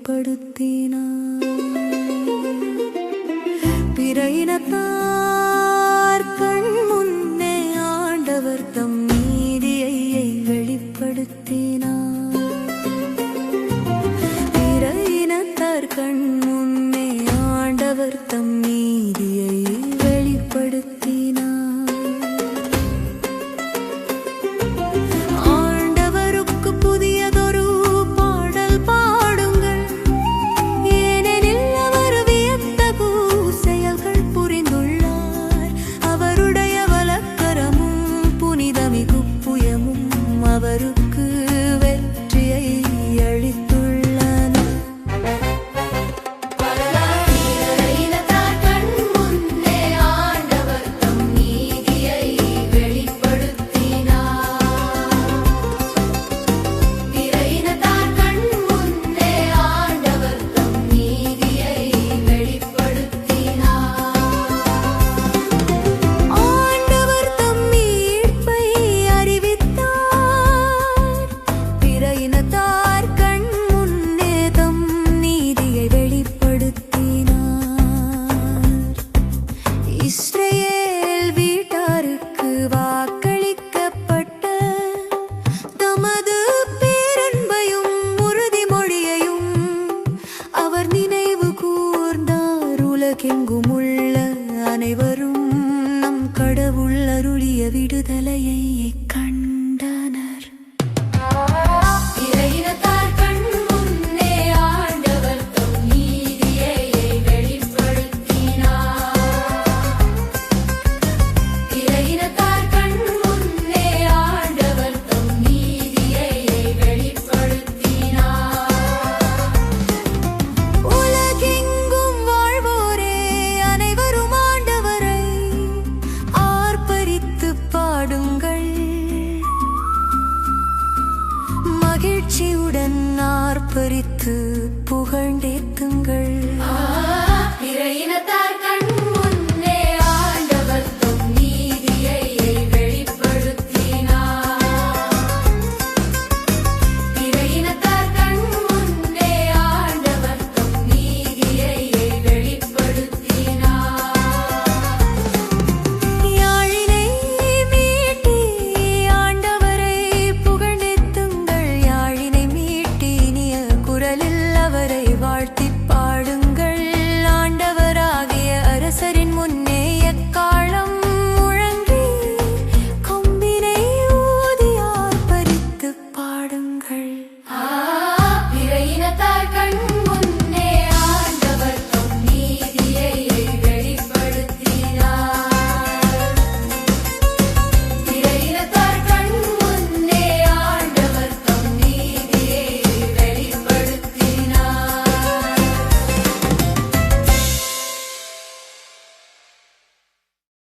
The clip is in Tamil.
வெளிப்படுத்தினார். பிற இனத்தார் கண் முன்னே ஆண்டவர் தம் நீதியை வெளிப்படுத்தினார். பிற இனத்தார் கண் முன்னே ஆண்டவர் தம் நீதியை வெளிப்படுத்தினார். அவருக்கு வெற்றியை அளித்துள்ளன. இனத்தார் கண் முன்னே ஆண்டவர் தம் நீதியை வெளிப்படுத்தினார். பிற இனத்தார் கண் முன்னே ஆண்டவர் தம் நீதியை வெளிப்படுத்தினார். ஆண்டவர் தம் மீட்பை அறிவித்தார். இனத்தார் கண் முன்னே தம் நீதியை வெளிப்படுத்தினார். இஸ்ரவேல் வீட்டாருக்கு வாக்களிக்கப்பட்ட தமது பேரன்பையும் உறுதிமொழியையும் அவர் நினைவு கூர்ந்தார். உலகெங்கும் உள்ள அனைவரும் நம் கடவுள் அருளிய விடுதலையை கண்டனர். இனத்தார் கண் முன்னே ஆண்டவர் தம் நீதியை வெளிப்படுத்தினார். பிற இனத்தார் கண் முன்னே ஆண்டவர் தம் நீதியை வெளிப்படுத்தினார். உலகெங்கும் வாழ்வோரே அனைவரும் ஆண்டவரை ஆர்ப்பரித்து பாடுங்கள். மகிழ்ச்சியுடன் ஆர்ப்பரித்து புகழ்ந்தே